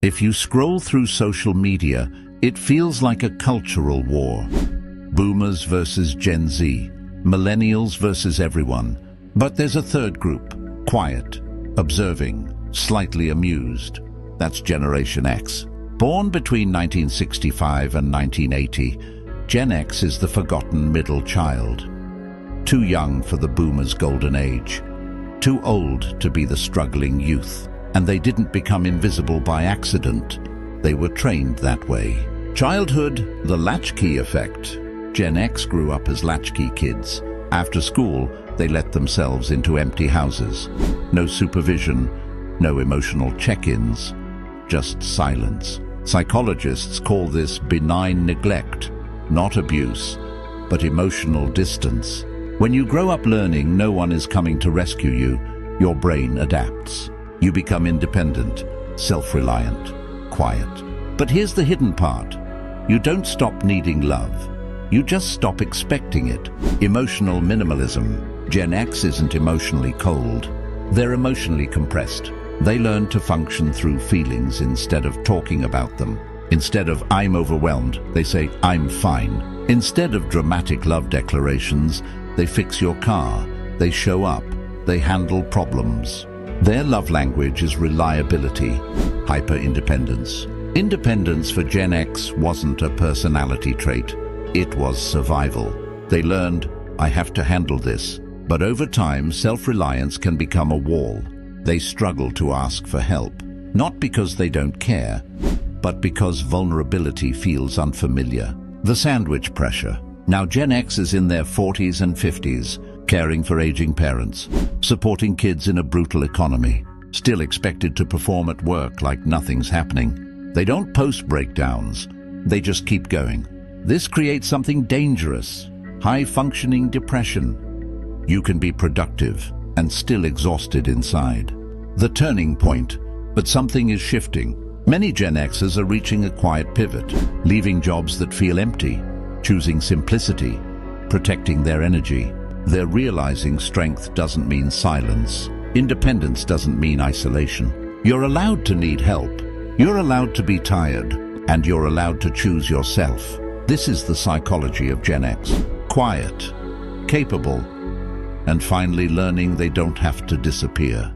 If you scroll through social media, it feels like a cultural war. Boomers versus Gen Z, millennials versus everyone. But there's a third group, quiet, observing, slightly amused. That's Generation X. Born between 1965 and 1980, Gen X is the forgotten middle child. Too young for the boomers' golden age. Too old to be the struggling youth. And they didn't become invisible by accident. They were trained that way. Childhood, the latchkey effect. Gen X grew up as latchkey kids. After school, they let themselves into empty houses. No supervision, no emotional check-ins, just silence. Psychologists call this benign neglect, not abuse, but emotional distance. When you grow up learning no one is coming to rescue you, your brain adapts. You become independent, self-reliant, quiet. But here's the hidden part. You don't stop needing love. You just stop expecting it. Emotional minimalism. Gen X isn't emotionally cold. They're emotionally compressed. They learn to function through feelings instead of talking about them. Instead of "I'm overwhelmed," they say "I'm fine." Instead of dramatic love declarations, they fix your car, they show up, they handle problems. Their love language is reliability, hyper-independence. Independence for Gen X wasn't a personality trait. It was survival. They learned, I have to handle this. But over time, self-reliance can become a wall. They struggle to ask for help, not because they don't care, but because vulnerability feels unfamiliar. The sandwich pressure. Now Gen X is in their 40s and 50s, caring for aging parents, supporting kids in a brutal economy, still expected to perform at work like nothing's happening. They don't post breakdowns, they just keep going. This creates something dangerous, high-functioning depression. You can be productive and still exhausted inside. The turning point, but something is shifting. Many Gen Xers are reaching a quiet pivot, leaving jobs that feel empty, choosing simplicity, protecting their energy. They're realizing strength doesn't mean silence. Independence doesn't mean isolation. You're allowed to need help. You're allowed to be tired. And you're allowed to choose yourself. This is the psychology of Gen X. Quiet, capable, and finally learning they don't have to disappear.